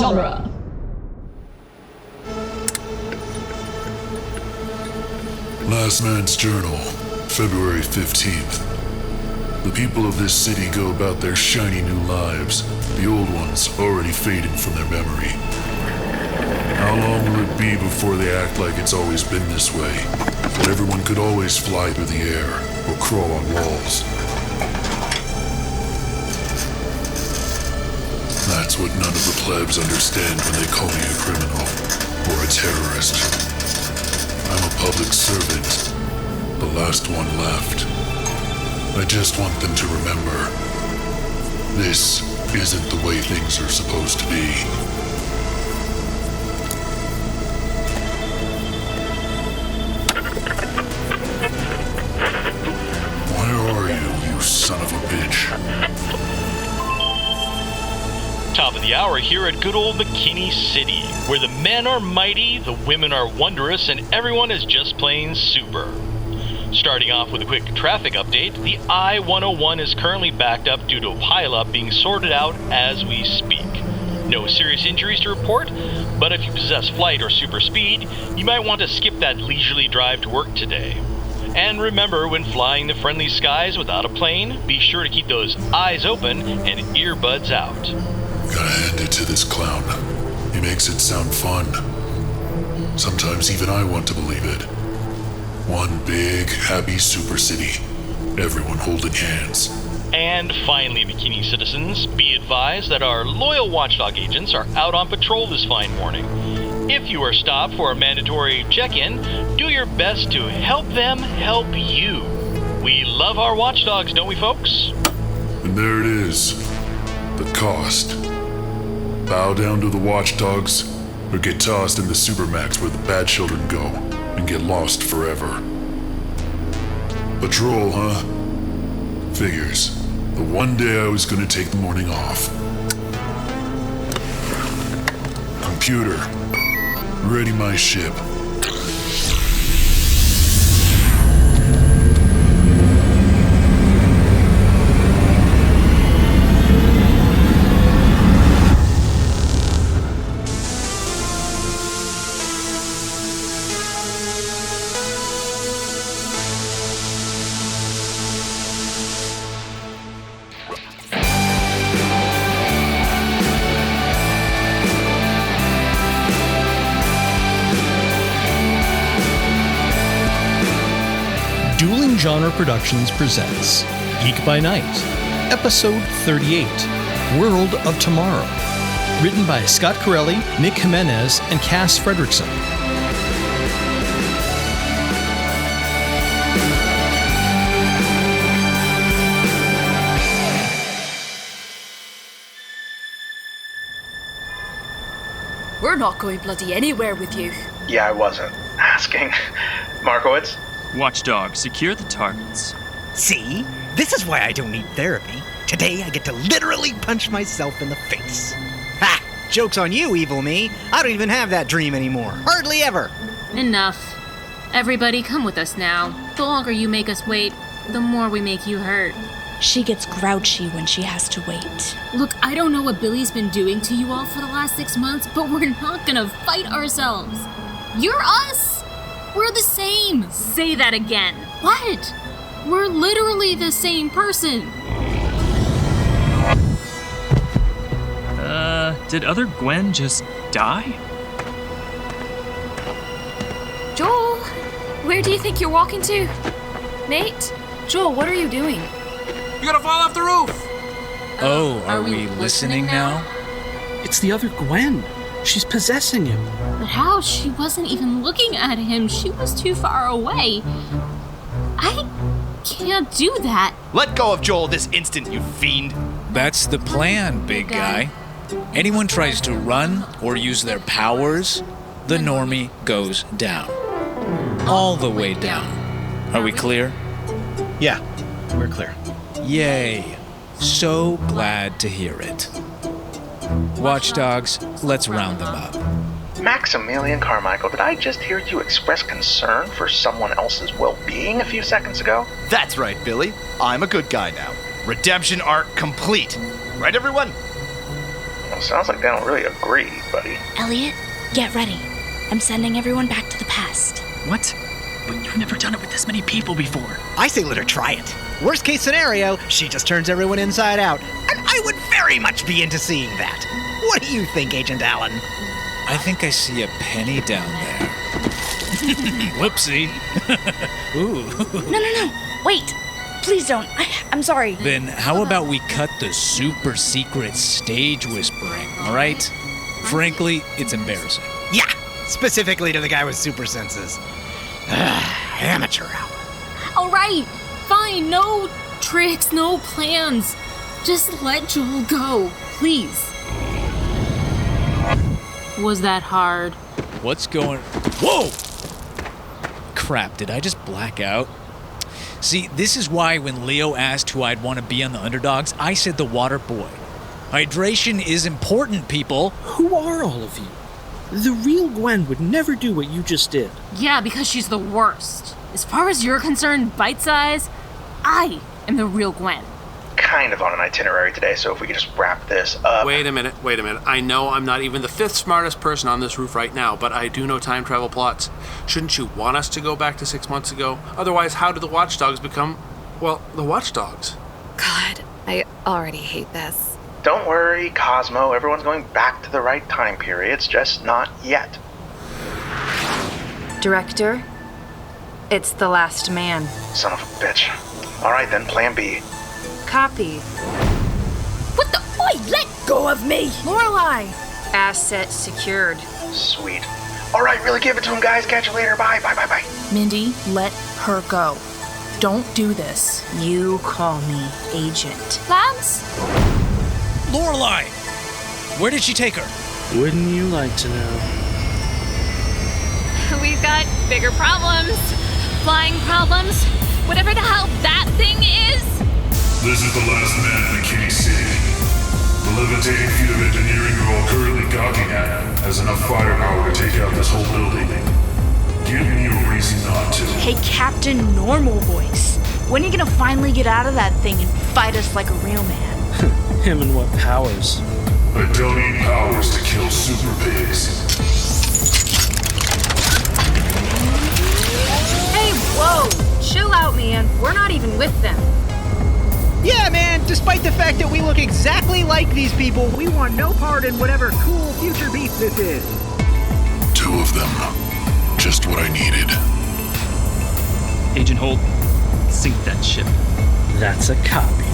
genre. Last Man's Journal, February 15th. The people of this city go about their shiny new lives, the old ones already fading from their memory. How long will it be before they act like it's always been this way? That everyone could always fly through the air or crawl on walls? That's what none of the plebs understand when they call me a criminal or a terrorist. I'm a public servant, the last one left. I just want them to remember, this isn't the way things are supposed to be. Where are you, you son of a bitch? Top of the hour here at good old McKinney City, where the men are mighty, the women are wondrous, and everyone is just plain super. Starting off with a quick traffic update, the I-101 is currently backed up due to a pileup being sorted out as we speak. No serious injuries to report, but if you possess flight or super speed, you might want to skip that leisurely drive to work today. And remember, when flying the friendly skies without a plane, be sure to keep those eyes open and earbuds out. Gotta hand it to this clown. He makes it sound fun. Sometimes even I want to believe it. One big, happy super city. Everyone holding hands. And finally, McKinney citizens, be advised that our loyal watchdog agents are out on patrol this fine morning. If you are stopped for a mandatory check-in, do your best to help them help you. We love our watchdogs, don't we, folks? And there it is. The cost. Bow down to the watchdogs, or get tossed in the supermax where the bad children go, and get lost forever. Patrol, huh? Figures. The one day I was gonna take the morning off. Computer, ready my ship. Genre Productions presents Geek by Night, Episode 38, World of Tomorrow. Written by Scott Carelli, Nick Jimenez, and Cass Fredrickson. We're not going bloody anywhere with you. Yeah, I wasn't asking. Markowitz? Watchdogs, secure the targets. See? This is why I don't need therapy. Today I get to literally punch myself in the face. Ha! Joke's on you, evil me. I don't even have that dream anymore. Hardly ever. Enough. Everybody, come with us now. The longer you make us wait, the more we make you hurt. She gets grouchy when she has to wait. Look, I don't know what Billy's been doing to you all for the last 6 months, but we're not gonna fight ourselves. You're us! We're the same! Say that again. What? We're literally the same person. Did other Gwen just die? Joel, where do you think you're walking to? Nate? Joel, what are you doing? You're gonna fall off the roof! Oh, are we listening now? It's the other Gwen. She's possessing him. But how? She wasn't even looking at him. She was too far away. I can't do that. Let go of Joel this instant, you fiend. That's the plan, big guy. Anyone tries to run or use their powers, the normie goes down. All the way down. Are we clear? Yeah, we're clear. Yay. So glad to hear it. Watchdogs, let's round them up. Maximilian Carmichael, did I just hear you express concern for someone else's well-being a few seconds ago? That's right, Billy. I'm a good guy now. Redemption arc complete. Right, everyone? Well, sounds like they don't really agree, buddy. Elliot, get ready. I'm sending everyone back to the past. What? But you've never done it with this many people before. I say let her try it. Worst case scenario, she just turns everyone inside out. And I would very much be into seeing that. What do you think, Agent Allen? I think I see a penny down there. Whoopsie. Ooh. No. Wait. Please don't. I'm sorry. Then how about we cut the super secret stage whispering, all right? Frankly, it's embarrassing. Yeah, specifically to the guy with super senses. Amateur hour. All right, fine. No tricks, no plans. Just let Joel go, please. Was that hard? What's going... Whoa! Crap, did I just black out? See, this is why when Leo asked who I'd want to be on the Underdogs, I said the water boy. Hydration is important, people. Who are all of you? The real Gwen would never do what you just did. Yeah, because she's the worst. As far as you're concerned, bite size, I am the real Gwen. Kind of on an itinerary today, so if we could just wrap this up. Wait a minute. I know I'm not even the 5th smartest person on this roof right now, but I do know time travel plots. Shouldn't you want us to go back to 6 months ago? Otherwise, how did the Watchdogs become, well, the Watchdogs? God, I already hate this. Don't worry, Cosmo. Everyone's going back to the right time periods, just not yet. Director, it's the last man. Son of a bitch. All right, then, plan B. Copy. What the? Oi, let go of me! Lorelei! Asset secured. Sweet. All right, really give it to him, guys. Catch you later. Bye. Mindy, let her go. Don't do this. You call me Agent. Labs? Lorelei! Where did she take her? Wouldn't you like to know? We've got bigger problems. Flying problems. Whatever the hell that thing is. This is the last man in McKinney City. The levitating feat of engineering you're all currently gawking at has enough firepower to take out this whole building. Give me a reason not to. Hey, Captain Normal Voice. When are you gonna finally get out of that thing and fight us like a real man? Him and what powers? I don't need powers to kill super pigs. Hey, whoa! Chill out, man. We're not even with them. Yeah, man, despite the fact that we look exactly like these people, we want no part in whatever cool future beef this is. 2 of them. Just what I needed. Agent Holt, sink that ship. That's a copy.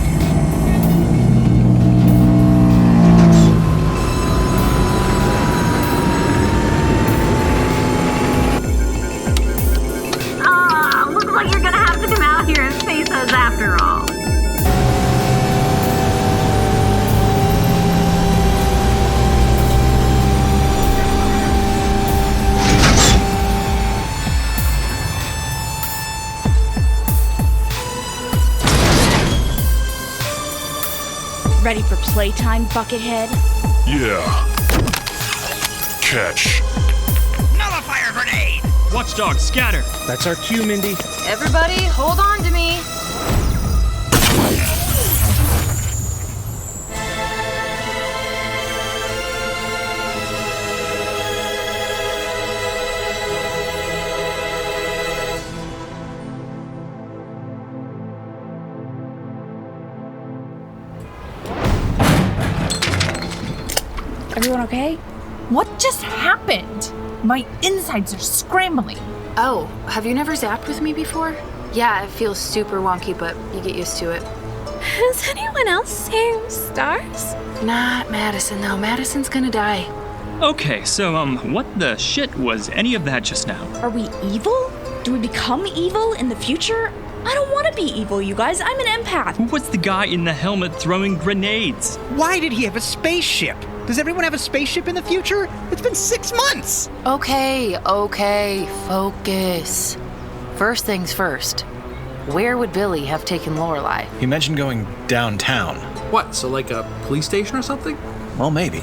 Looks like you're gonna have to come out here and face us after all. Ready for playtime, Buckethead? Yeah. Catch. Nullifier grenade! Watchdogs, scatter! That's our cue, Mindy. Everybody, hold on to me. Everyone okay? What just happened? My insides are scrambling. Oh, have you never zapped with me before? Yeah, it feels super wonky, but you get used to it. Is anyone else seeing stars? Not Madison, though. Madison's gonna die. Okay, so, what the shit was any of that just now? Are we evil? Do we become evil in the future? I don't want to be evil, you guys. I'm an empath. Who was the guy in the helmet throwing grenades? Why did he have a spaceship? Does everyone have a spaceship in the future? It's been 6 months! Okay, focus. First things first. Where would Billy have taken Lorelei? He mentioned going downtown. What, so like a police station or something? Well, maybe.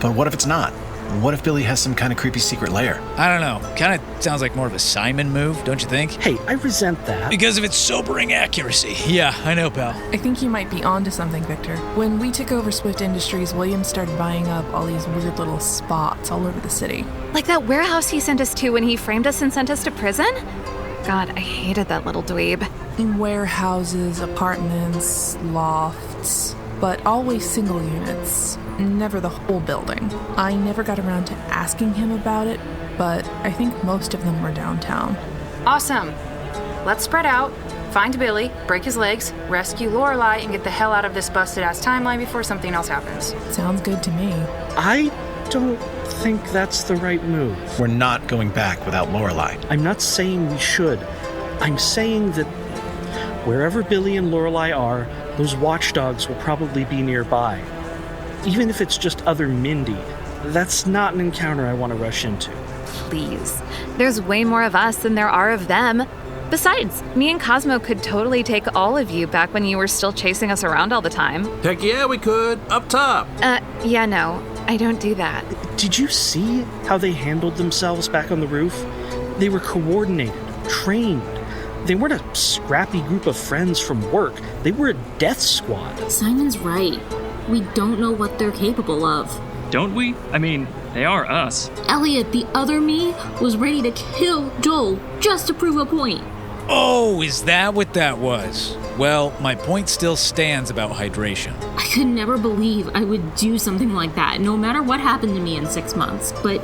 But what if it's not? What if Billy has some kind of creepy secret lair? I don't know. Kind of sounds like more of a Simon move, don't you think? Hey, I resent that. Because of its sobering accuracy. Yeah, I know, pal. I think you might be onto something, Victor. When we took over Swift Industries, William started buying up all these weird little spots all over the city. Like that warehouse he sent us to when he framed us and sent us to prison? God, I hated that little dweeb. In warehouses, apartments, lofts, but always single units. Never the whole building. I never got around to asking him about it, but I think most of them were downtown. Awesome. Let's spread out, find Billy, break his legs, rescue Lorelei, and get the hell out of this busted-ass timeline before something else happens. Sounds good to me. I don't think that's the right move. We're not going back without Lorelei. I'm not saying we should. I'm saying that wherever Billy and Lorelei are, those watchdogs will probably be nearby. Even if it's just other Mindy, that's not an encounter I want to rush into. Please. There's way more of us than there are of them. Besides, me and Cosmo could totally take all of you back when you were still chasing us around all the time. Heck yeah, we could. Up top. Yeah, no. I don't do that. Did you see how they handled themselves back on the roof? They were coordinated, trained. They weren't a scrappy group of friends from work. They were a death squad. Simon's right. We don't know what they're capable of. Don't we? I mean, they are us. Elliot, the other me, was ready to kill Joel just to prove a point. Oh, is that what that was? Well, my point still stands about hydration. I could never believe I would do something like that, no matter what happened to me in 6 months. But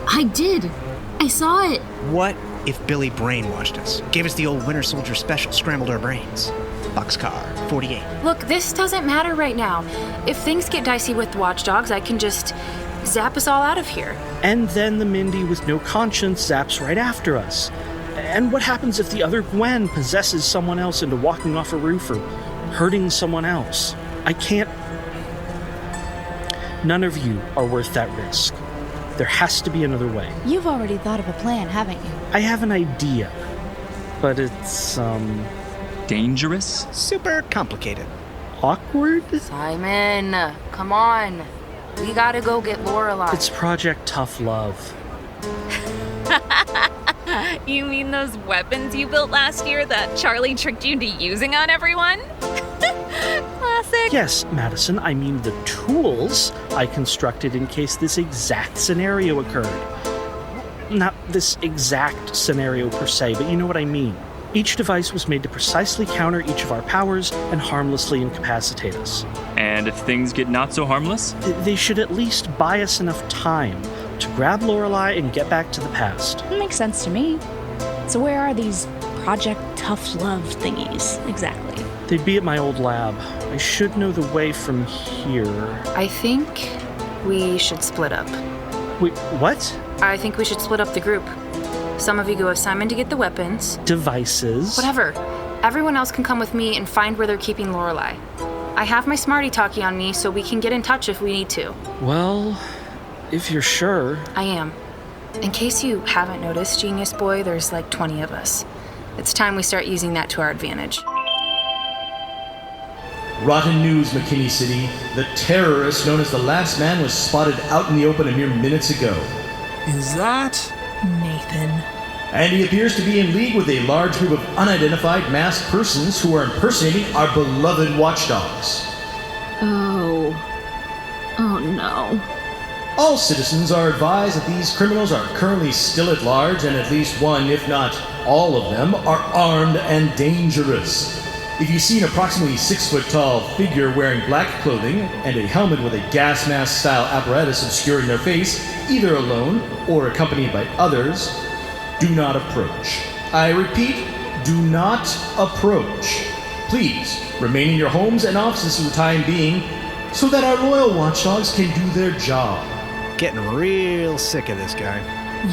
I did. I saw it. What if Billy brainwashed us? Gave us the old Winter Soldier special, scrambled our brains. Boxcar 48. Look, this doesn't matter right now. If things get dicey with Watchdogs, I can just zap us all out of here. And then the Mindy with no conscience zaps right after us. And what happens if the other Gwen possesses someone else into walking off a roof or hurting someone else? I can't... None of you are worth that risk. There has to be another way. You've already thought of a plan, haven't you? I have an idea, but it's, dangerous? Super complicated. Awkward? Simon, come on. We gotta go get Lorelei. It's Project Tough Love. You mean those weapons you built last year that Charlie tricked you into using on everyone? Classic. Yes, Madison, I mean the tools I constructed in case this exact scenario occurred. Not this exact scenario per se, but you know what I mean. Each device was made to precisely counter each of our powers and harmlessly incapacitate us. And if things get not so harmless? They should at least buy us enough time to grab Lorelei and get back to the past. That makes sense to me. So where are these Project Tough Love thingies, exactly? They'd be at my old lab. I should know the way from here. I think we should split up. Wait, what? I think we should split up the group. Some of you go with Simon to get the weapons. Devices. Whatever. Everyone else can come with me and find where they're keeping Lorelei. I have my smarty-talkie on me, so we can get in touch if we need to. Well, if you're sure. I am. In case you haven't noticed, Genius Boy, there's like 20 of us. It's time we start using that to our advantage. Rotten news, McKinney City. The terrorist known as the Last Man was spotted out in the open a mere minutes ago. Is that Nathan? And he appears to be in league with a large group of unidentified masked persons who are impersonating our beloved Watchdogs. Oh no. All citizens are advised that these criminals are currently still at large, and at least one, if not all of them, are armed and dangerous. If you see an approximately 6-foot-tall figure wearing black clothing and a helmet with a gas mask-style apparatus obscuring their face, either alone or accompanied by others, do not approach. I repeat, do not approach. Please, remain in your homes and offices for the time being so that our loyal watchdogs can do their job. Getting real sick of this guy.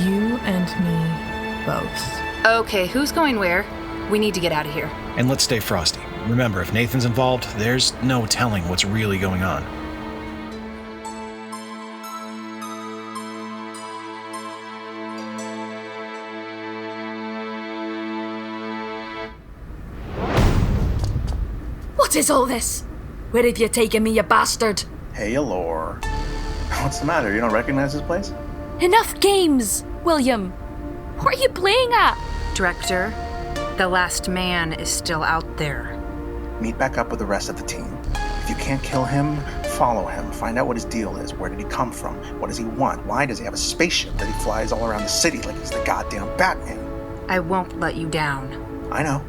You and me both. Okay, who's going where? We need to get out of here. And let's stay frosty. Remember, if Nathan's involved, there's no telling what's really going on. What is all this? Where have you taken me, you bastard? Hey, Alor. What's the matter? You don't recognize this place? Enough games, William. What are you playing at? Director, the last man is still out there. Meet back up with the rest of the team. If you can't kill him, follow him. Find out what his deal is. Where did he come from? What does he want? Why does he have a spaceship that he flies all around the city like he's the goddamn Batman? I won't let you down. I know.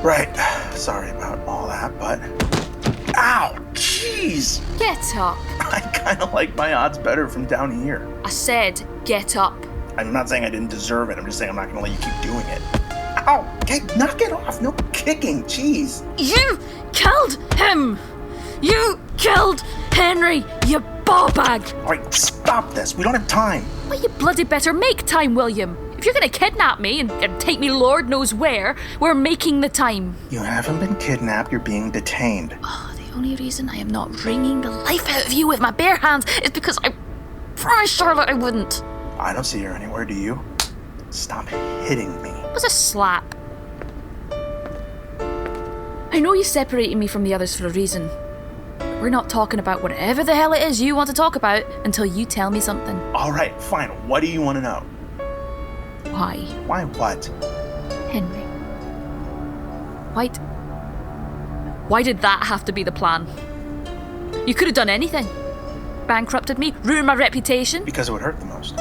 Right. Sorry about all that, but... Ow! Jeez! Get up. I kind of like my odds better from down here. I said, get up. I'm not saying I didn't deserve it. I'm just saying I'm not going to let you keep doing it. Ow! Okay, knock it off. No kicking. Jeez. You killed him! You killed Henry, you ball bag! Alright, stop this. We don't have time. Well, you bloody better make time, William. If you're going to kidnap me and take me Lord knows where, we're making the time. You haven't been kidnapped. You're being detained. Oh, the only reason I am not wringing the life out of you with my bare hands is because I promised Charlotte I wouldn't. I don't see her anywhere, do you? Stop hitting me. It was a slap. I know you separated me from the others for a reason. We're not talking about whatever the hell it is you want to talk about until you tell me something. Alright, fine. What do you want to know? Why? Why what? Henry. Why did that have to be the plan? You could have done anything. Bankrupted me, ruined my reputation. Because it would hurt the most.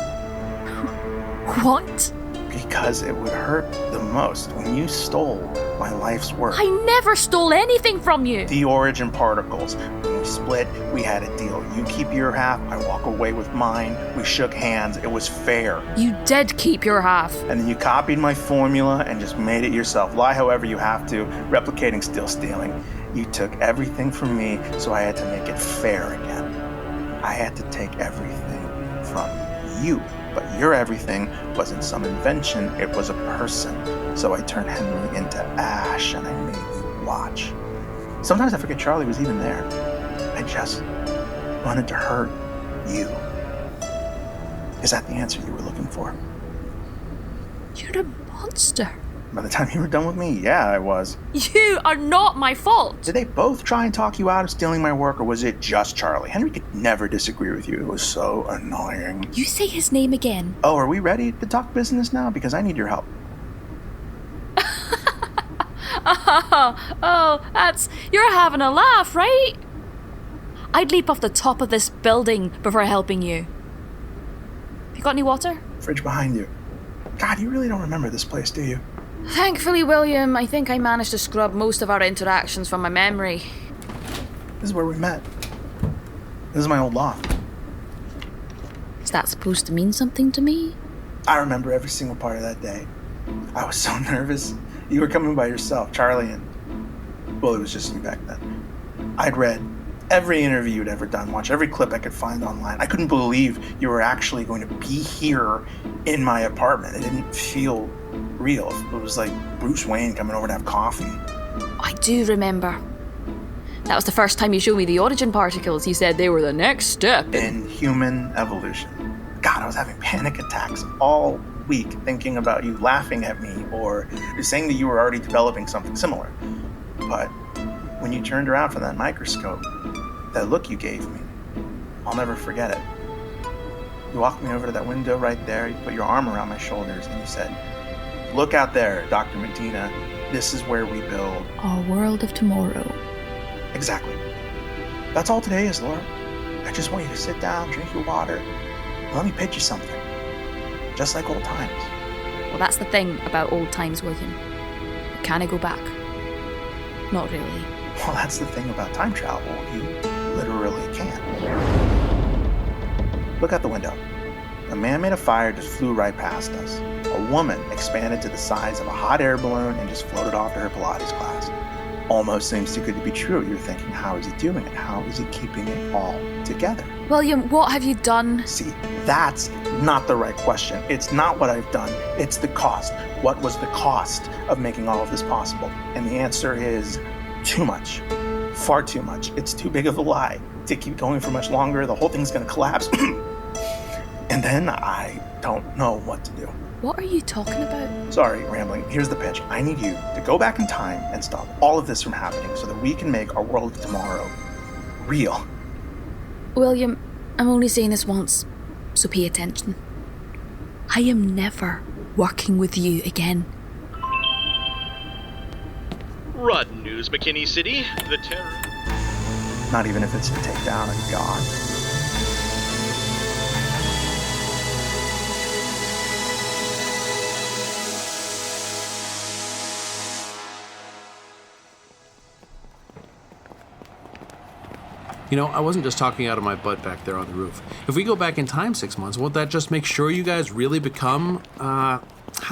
What? Because it would hurt the most when you stole my life's work. I never stole anything from you. The origin particles. When we split, we had a deal. You keep your half, I walk away with mine. We shook hands. It was fair. You did keep your half. And then you copied my formula and just made it yourself. Lie however you have to. Replicating, still stealing. You took everything from me, so I had to make it fair again. I had to take everything from you. But your everything wasn't some invention, it was a person. So I turned Henry into ash and I made you watch. Sometimes I forget Charlie was even there. I just wanted to hurt you. Is that the answer you were looking for? You're a monster. By the time you were done with me, yeah, I was. You are not my fault. Did they both try and talk you out of stealing my work, or was it just Charlie? Henry could never disagree with you. It was so annoying. You say his name again. Oh, are we ready to talk business now? Because I need your help. You're having a laugh, right? I'd leap off the top of this building before helping you. You got any water? Fridge behind you. God, you really don't remember this place, do you? Thankfully, William, I think I managed to scrub most of our interactions from my memory. This is where we met. This is my old loft. Is that supposed to mean something to me? I remember every single part of that day. I was so nervous. You were coming by yourself, Charlie, and... well, it was just you back then. I'd read every interview you'd ever done, watched every clip I could find online. I couldn't believe you were actually going to be here in my apartment. It didn't feel real. It was like Bruce Wayne coming over to have coffee. I do remember. That was the first time you showed me the origin particles. You said they were the next step in human evolution. God, I was having panic attacks all week thinking about you laughing at me or saying that you were already developing something similar. But when you turned around from that microscope, that look you gave me, I'll never forget it. You walked me over to that window right there, you put your arm around my shoulders, and you said, "Look out there, Dr. Medina. This is where we build our world of tomorrow." Exactly. That's all today is, Laura. I just want you to sit down, drink your water, and let me pitch you something. Just like old times. Well, that's the thing about old times, William. Can I go back? Not really. Well, that's the thing about time travel. You literally can. Look out the window. A man made a fire just flew right past us. A woman expanded to the size of a hot air balloon and just floated off to her Pilates class. Almost seems too good to be true. You're thinking, how is he doing it? How is he keeping it all together? William, what have you done? See, that's not the right question. It's not what I've done. It's the cost. What was the cost of making all of this possible? And the answer is too much. Far too much. It's too big of a lie to keep going for much longer. The whole thing's going to collapse. And then I don't know what to do. What are you talking about? Sorry, rambling. Here's the pitch. I need you to go back in time and stop all of this from happening so that we can make our world of tomorrow real. William, I'm only saying this once. So pay attention. I am never working with you again. Rotten news, McKinney City. The terror... Not even if it's to take down a god. You know, I wasn't just talking out of my butt back there on the roof. If we go back in time 6 months, won't that just make sure you guys really become, how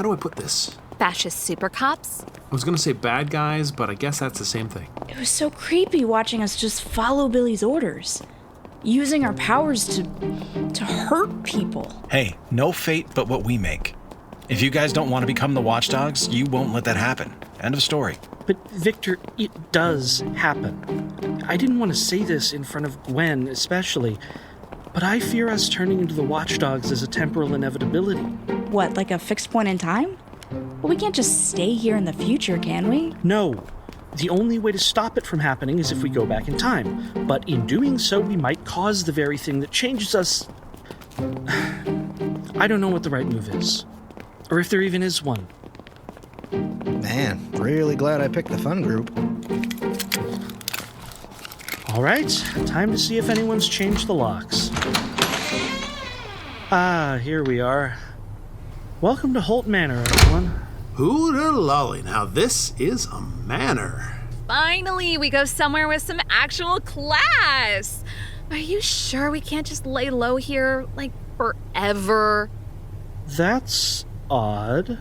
do I put this? Fascist super cops? I was gonna say bad guys, but I guess that's the same thing. It was so creepy watching us just follow Billy's orders. Using our powers to hurt people. Hey, no fate but what we make. If you guys don't want to become the Watchdogs, you won't let that happen. End of story. But Victor, it does happen. I didn't want to say this in front of Gwen, especially, but I fear us turning into the Watchdogs as a temporal inevitability. What, like a fixed point in time? Well, we can't just stay here in the future, can we? No. The only way to stop it from happening is if we go back in time. But in doing so, we might cause the very thing that changes us. I don't know what the right move is. Or if there even is one. Man, really glad I picked the fun group. All right, time to see if anyone's changed the locks. Ah, here we are. Welcome to Holt Manor, everyone. Hooter-lolly, now this is a manor. Finally, we go somewhere with some actual class. Are you sure we can't just lay low here, like, forever? That's odd.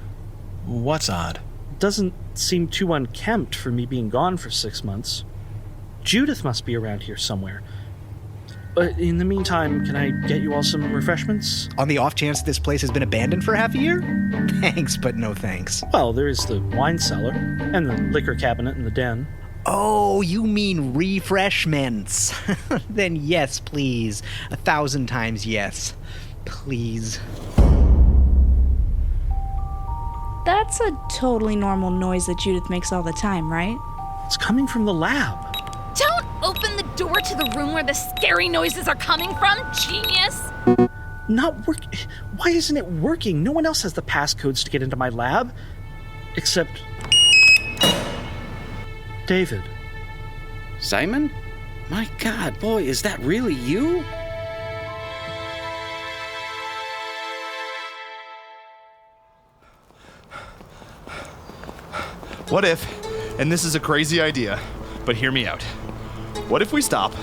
What's odd? Doesn't seem too unkempt for me being gone for 6 months. Judith must be around here somewhere. But in the meantime, can I get you all some refreshments? On the off chance this place has been abandoned for half a year? Thanks, but no thanks. Well, there is the wine cellar, and the liquor cabinet in the den. Oh, you mean refreshments. Then yes, please. 1,000 times yes. Please. That's a totally normal noise that Judith makes all the time, right? It's coming from the lab. Don't open the door to the room where the scary noises are coming from, genius! Not work. Why isn't it working? No one else has the passcodes to get into my lab. Except... David. Simon? My God, boy, is that really you? What if, and this is a crazy idea, but hear me out. What if we stop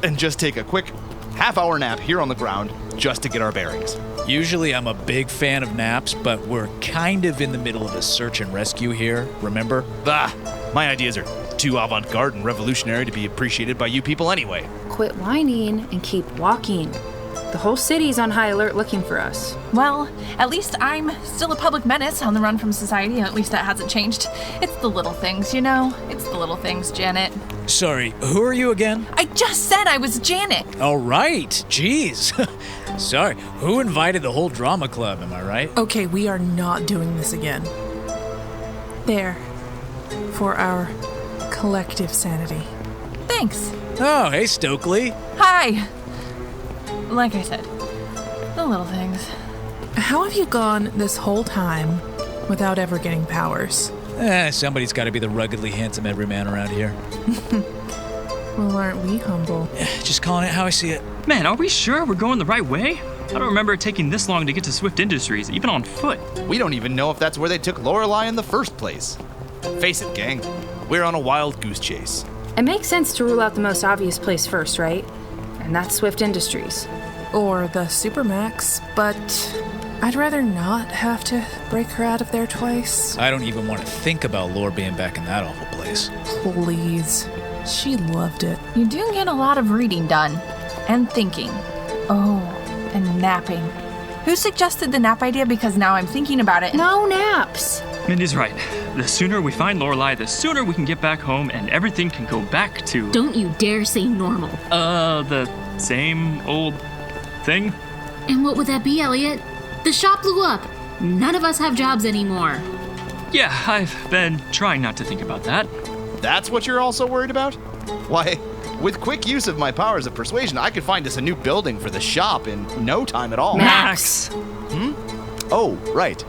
and just take a quick half-hour nap here on the ground just to get our bearings? Usually I'm a big fan of naps, but we're kind of in the middle of a search and rescue here, remember? Bah! My ideas are too avant-garde and revolutionary to be appreciated by you people anyway. Quit whining and keep walking. The whole city's on high alert looking for us. Well, at least I'm still a public menace on the run from society. At least that hasn't changed. It's the little things, you know? It's the little things, Janet. Sorry, who are you again? I just said I was Janet. All right, jeez. Sorry, who invited the whole drama club, am I right? Okay, we are not doing this again. There. For our collective sanity. Thanks. Oh, hey, Stokely. Hi. Like I said, the little things. How have you gone this whole time without ever getting powers? Somebody's got to be the ruggedly handsome everyman around here. Well, aren't we humble? Just calling it how I see it. Man, are we sure we're going the right way? I don't remember it taking this long to get to Swift Industries, even on foot. We don't even know if that's where they took Lorelei in the first place. Face it, gang. We're on a wild goose chase. It makes sense to rule out the most obvious place first, right? And that's Swift Industries. Or the Supermax, but I'd rather not have to break her out of there twice. I don't even want to think about Lore being back in that awful place. Please. She loved it. You do get a lot of reading done. And thinking. Oh, and napping. Who suggested the nap idea? Because now I'm thinking about it. No naps! Mindy's right. The sooner we find Lorelei, the sooner we can get back home and everything can go back to... Don't you dare say normal. The same old thing? And what would that be, Elliot? The shop blew up. None of us have jobs anymore. Yeah, I've been trying not to think about that. That's what you're also worried about? Why, With quick use of my powers of persuasion, I could find us a new building for the shop in no time at all. Max! Oh, right.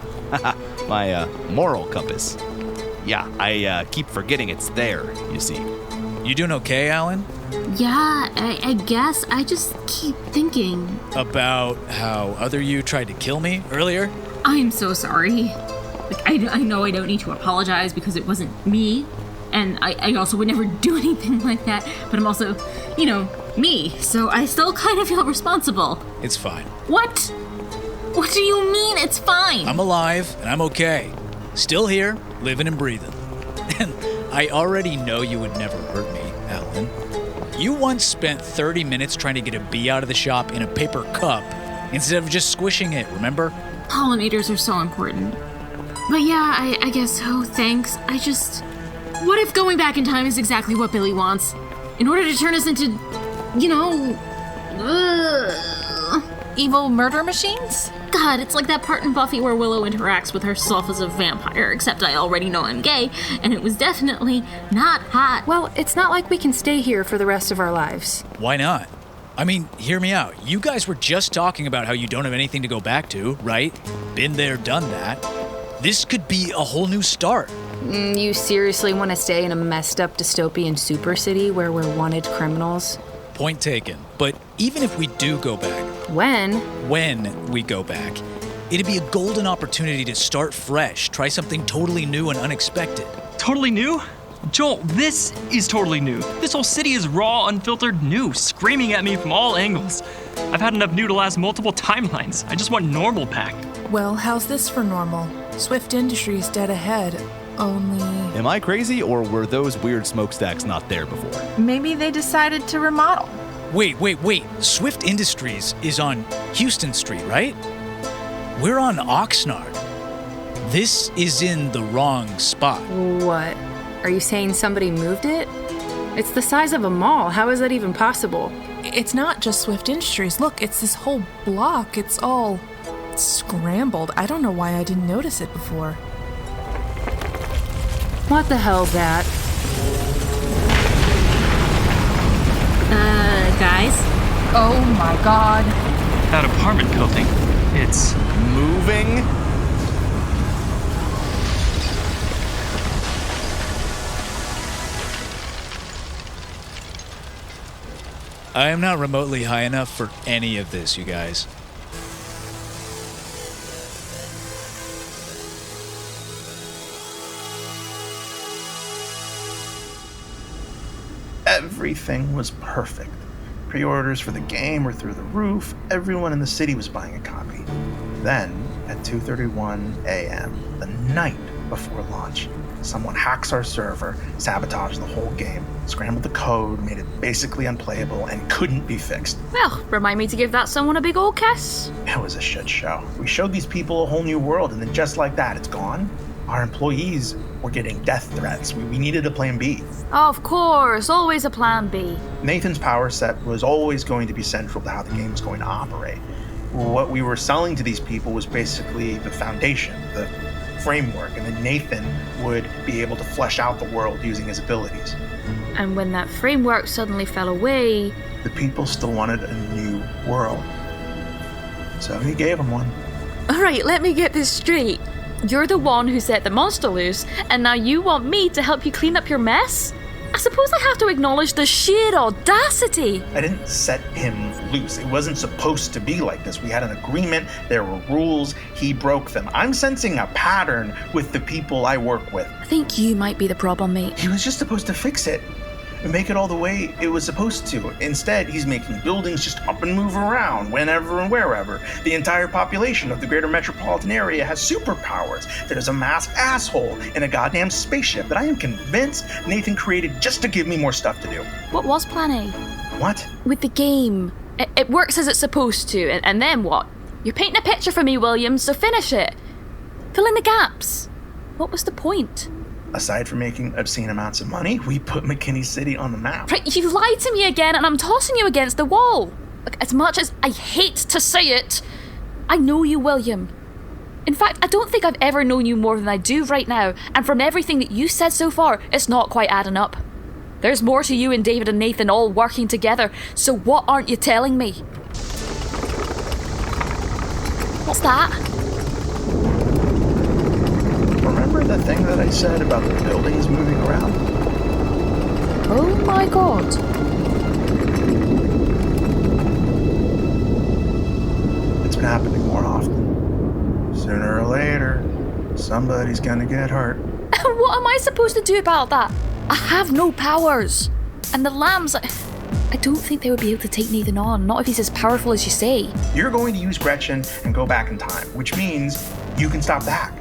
My moral compass. Yeah, I keep forgetting it's there, you see. You doing okay, Alan? Yeah, I guess. I just keep thinking. About how other you tried to kill me earlier? I'm so sorry. Like, I know I don't need to apologize because it wasn't me. And I also would never do anything like that. But I'm also, me. So I still kind of feel responsible. It's fine. What? What do you mean it's fine? I'm alive, and I'm okay. Still here, living and breathing. And I already know you would never hurt me, Alan. You once spent 30 minutes trying to get a bee out of the shop in a paper cup instead of just squishing it, remember? Pollinators are so important. But yeah, I guess so, thanks. What if going back in time is exactly what Billy wants? In order to turn us into, evil murder machines? God, it's like that part in Buffy where Willow interacts with herself as a vampire, except I already know I'm gay, and it was definitely not hot. Well, it's not like we can stay here for the rest of our lives. Why not? I mean, hear me out. You guys were just talking about how you don't have anything to go back to, right? Been there, done that. This could be a whole new start. You seriously want to stay in a messed up dystopian super city where we're wanted criminals? Point taken. But even if we do go back... When we go back, it'd be a golden opportunity to start fresh, try something totally new and unexpected. Totally new? Joel, this is totally new. This whole city is raw, unfiltered new, screaming at me from all angles. I've had enough new to last multiple timelines. I just want normal back. Well, how's this for normal? Swift Industries dead ahead. Only... Am I crazy, or were those weird smokestacks not there before? Maybe they decided to remodel. Wait. Swift Industries is on Houston Street, right? We're on Oxnard. This is in the wrong spot. What? Are you saying somebody moved it? It's the size of a mall. How is that even possible? It's not just Swift Industries. Look, it's this whole block. It's all scrambled. I don't know why I didn't notice it before. What the hell's that? Guys? Oh my god. That apartment building, it's moving. I am not remotely high enough for any of this, you guys. Everything was perfect. Pre-orders for the game were through the roof. Everyone in the city was buying a copy. Then, at 2:31 a.m., the night before launch, someone hacks our server, sabotaged the whole game, scrambled the code, made it basically unplayable, and couldn't be fixed. Well, remind me to give that someone a big old kiss. It was a shit show. We showed these people a whole new world, and then just like that, it's gone. Our employees were getting death threats. We needed a plan B. Of course, always a plan B. Nathan's power set was always going to be central to how the game was going to operate. What we were selling to these people was basically the foundation, the framework, and then Nathan would be able to flesh out the world using his abilities. And when that framework suddenly fell away... the people still wanted a new world. So he gave them one. Alright, let me get this straight. You're the one who set the monster loose, and now you want me to help you clean up your mess? I suppose I have to acknowledge the sheer audacity. I didn't set him loose. It wasn't supposed to be like this. We had an agreement, there were rules, he broke them. I'm sensing a pattern with the people I work with. I think you might be the problem, mate. He was just supposed to fix it. Make it all the way it was supposed to. Instead, he's making buildings just up and move around whenever and wherever. The entire population of the greater metropolitan area has superpowers. There's a masked asshole in a goddamn spaceship that I am convinced Nathan created just to give me more stuff to do. What was Plan A? What? With the game. It works as it's supposed to, and then what? You're painting a picture for me, Williams, so finish it. Fill in the gaps. What was the point? Aside from making obscene amounts of money, we put McKinney City on the map. Right, you've lied to me again, and I'm tossing you against the wall. Look, as much as I hate to say it, I know you, William. In fact, I don't think I've ever known you more than I do right now, and from everything that you said so far, it's not quite adding up. There's more to you and David and Nathan all working together, so what aren't you telling me? What's that? Remember the thing that I said about the buildings moving around? Oh my god. It's been happening more often. Sooner or later, somebody's gonna get hurt. What am I supposed to do about that? I have no powers. And the lambs, I don't think they would be able to take Nathan on, not if he's as powerful as you say. You're going to use Gretchen and go back in time, which means you can stop the hack.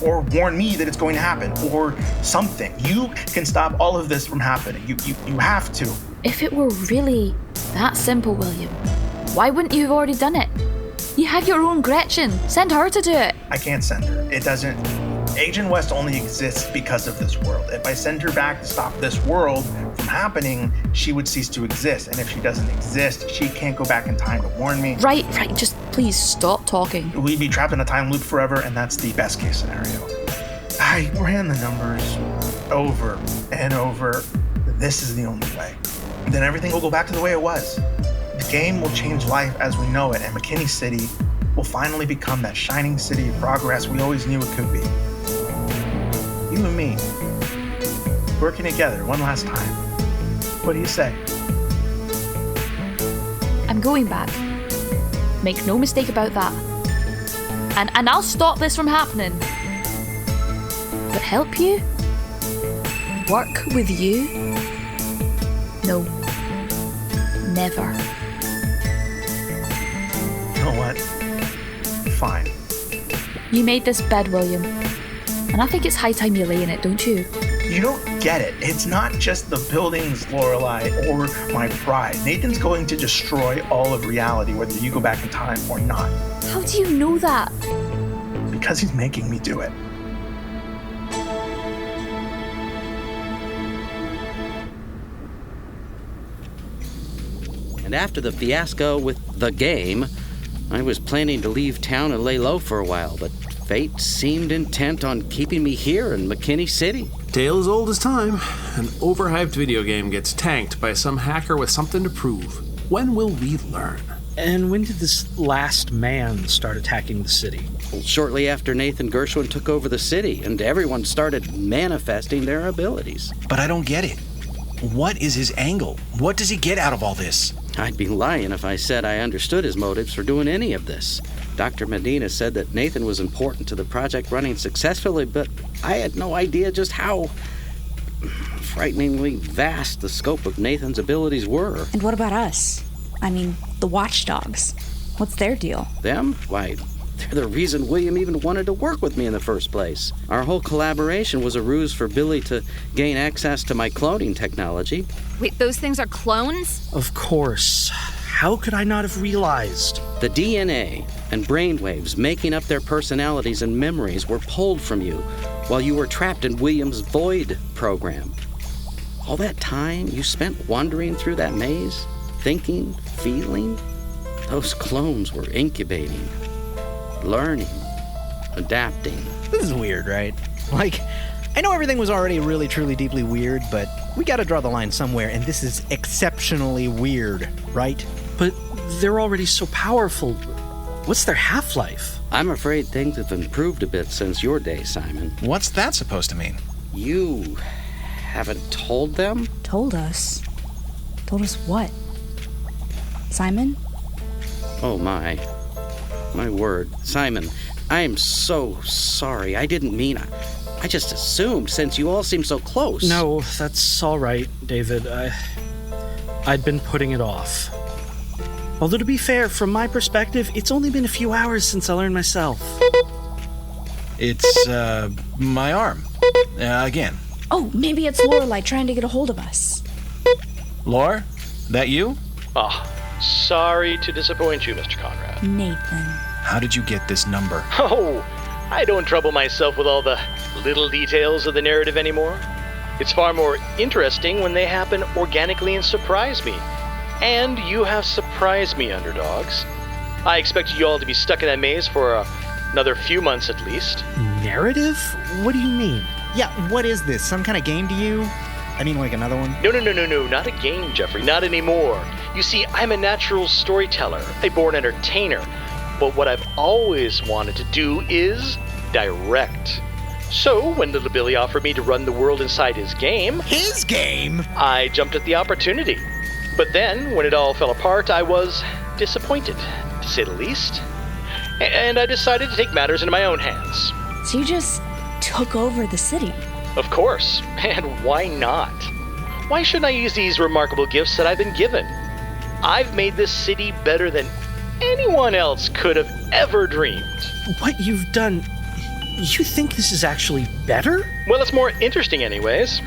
Or warn me that it's going to happen, or something. You can stop all of this from happening. You have to. If it were really that simple, William, why wouldn't you have already done it? You have your own Gretchen. Send her to do it. I can't send her. It doesn't. Agent West only exists because of this world. If I send her back to stop this world from happening, she would cease to exist. And if she doesn't exist, she can't go back in time to warn me. Right. Just please stop talking. We'd be trapped in a time loop forever, and that's the best case scenario. I ran the numbers over and over. This is the only way. Then everything will go back to the way it was. The game will change life as we know it, and McKinney City will finally become that shining city of progress we always knew it could be. You and me, working together one last time. What do you say? I'm going back. Make no mistake about that. And I'll stop this from happening. But help you? Work with you? No. Never. You know what? Fine. You made this bed, William. And I think it's high time you lay in it, don't you? You don't get it. It's not just the buildings, Lorelei, or my pride. Nathan's going to destroy all of reality, whether you go back in time or not. How do you know that? Because he's making me do it. And after the fiasco with the game, I was planning to leave town and lay low for a while, but fate seemed intent on keeping me here in McKinney City. Tale as old as time. An overhyped video game gets tanked by some hacker with something to prove. When will we learn? And when did this last man start attacking the city? Well, shortly after Nathan Gershwin took over the city, and everyone started manifesting their abilities. But I don't get it. What is his angle? What does he get out of all this? I'd be lying if I said I understood his motives for doing any of this. Dr. Medina said that Nathan was important to the project running successfully, but I had no idea just how frighteningly vast the scope of Nathan's abilities were. And what about us? I mean, the Watchdogs. What's their deal? Them? Why, they're the reason William even wanted to work with me in the first place. Our whole collaboration was a ruse for Billy to gain access to my cloning technology. Wait, those things are clones? Of course. How could I not have realized? The DNA and brainwaves making up their personalities and memories were pulled from you while you were trapped in William's Void program. All that time you spent wandering through that maze, thinking, feeling, those clones were incubating, learning, adapting. This is weird, right? Like, I know everything was already really, truly, deeply weird, but we gotta draw the line somewhere, and this is exceptionally weird, right? But they're already so powerful. What's their half-life? I'm afraid things have improved a bit since your day, Simon. What's that supposed to mean? You haven't told them? Told us? Told us what? Simon? Oh my word. Simon, I am so sorry. I didn't mean... I just assumed, since you all seem so close. No, that's all right, David. I'd been putting it off. Although, to be fair, from my perspective, it's only been a few hours since I learned myself. It's, my arm. Again. Oh, maybe it's Lorelei trying to get a hold of us. Lore? That you? Sorry to disappoint you, Mr. Conrad. Nathan. How did you get this number? Oh, I don't trouble myself with all the little details of the narrative anymore. It's far more interesting when they happen organically and surprise me. And you have surprised me, Underdogs. I expect you all to be stuck in that maze for another few months at least. Narrative? What do you mean? Yeah, what is this? Some kind of game to you? I mean, like another one? No, not a game, Jeffrey, not anymore. You see, I'm a natural storyteller, a born entertainer. But what I've always wanted to do is direct. So, when little Billy offered me to run the world inside his game... His game? I jumped at the opportunity. But then, when it all fell apart, I was disappointed, to say the least. And I decided to take matters into my own hands. So you just took over the city? Of course. And why not? Why shouldn't I use these remarkable gifts that I've been given? I've made this city better than anyone else could have ever dreamed. What you've done... You think this is actually better? Well, it's more interesting anyways.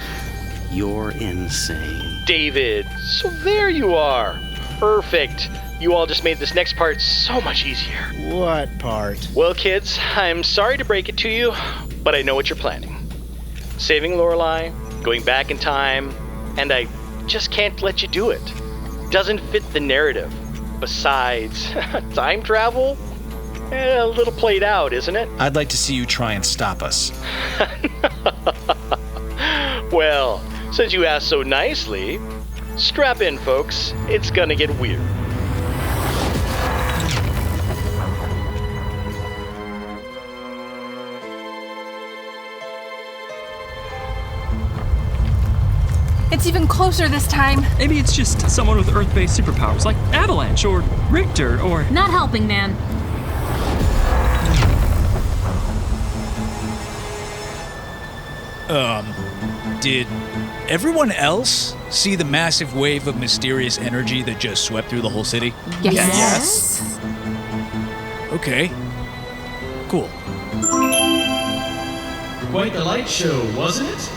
You're insane. David, so there you are. Perfect. You all just made this next part so much easier. What part? Well, kids, I'm sorry to break it to you, but I know what you're planning. Saving Lorelei, going back in time, and I just can't let you do it. Doesn't fit the narrative. Besides, time travel? A little played out, isn't it? I'd like to see you try and stop us. Well, since you asked so nicely, strap in, folks. It's gonna get weird. It's even closer this time. Maybe it's just someone with Earth-based superpowers, like Avalanche or Richter or... Not helping, man. Did everyone else see the massive wave of mysterious energy that just swept through the whole city? Yes. Okay. Cool. Quite the light show, wasn't it?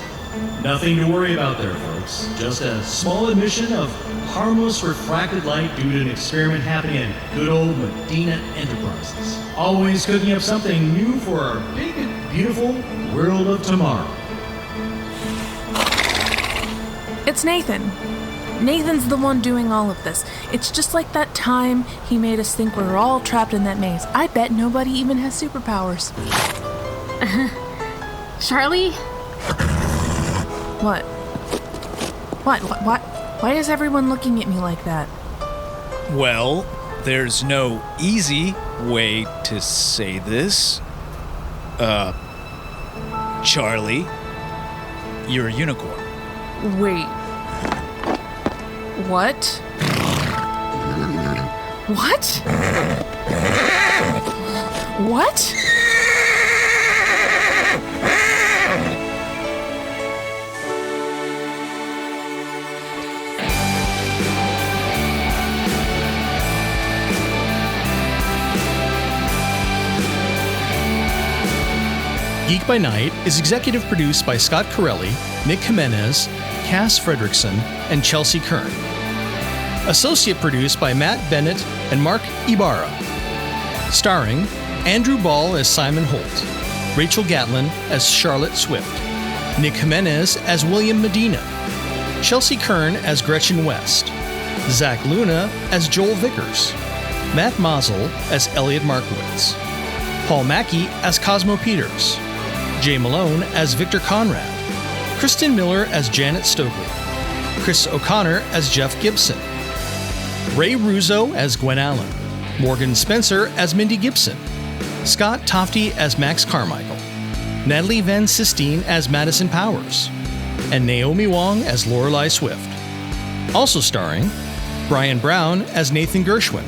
Nothing to worry about there, folks. Just a small emission of harmless refracted light due to an experiment happening at good old Medina Enterprises. Always cooking up something new for our big, beautiful world of tomorrow. It's Nathan. Nathan's the one doing all of this. It's just like that time he made us think we were all trapped in that maze. I bet nobody even has superpowers. Charlie? What? What? Why is everyone looking at me like that? Well, there's no easy way to say this. Charlie, you're a unicorn. Wait. What? What? What? Geek by Night is executive produced by Scott Carelli, Nick Jimenez, Cass Fredrickson, and Chelsi Kern. Associate produced by Matt Bennett and Mark Ybarra. Starring Andrew Ball as Simon Holt, Rachel Gatlin as Charlotte Swift, Nick Jimenez as William Medina, Chelsi Kern as Gretchen West, Zach Luna as Joel Vickers, Matt Maassel as Elliot Markowitz, Paul Maki as Cosmo Peters, Jay Malone as Victor Conrad, Kristin Miller as Janet Stokely, Chris O'Connor as Jeff Gibson, Ray Ruzzo as Gwen Allen, Morgan Spencer as Mindy Gibson, Scott Tofte as Max Carmichael, Natalie Van Sistine as Madison Powers, and Naomi Wong as Lorelei Swift. Also starring Brian Brown as Nathan Gershwin,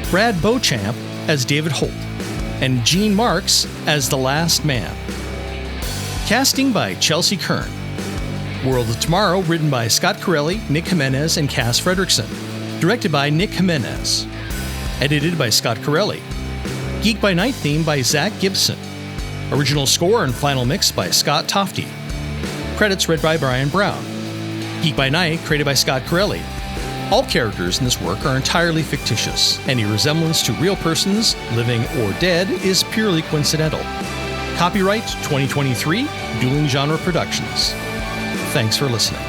Brad Beauchamp as David Holt, and Gene Marks as The Last Man. Casting by Chelsi Kern. World of Tomorrow written by Scott Carelli, Nick Jimenez, and Cass Fredrickson. Directed by Nick Jimenez. Edited by Scott Carelli. Geek by Night theme by Zach Gibson. Original score and final mix by Scott Tofte. Credits read by Brian Brown. Geek by Night created by Scott Carelli. All characters in this work are entirely fictitious. Any resemblance to real persons, living or dead, is purely coincidental. Copyright 2023, Dueling Genre Productions. Thanks for listening.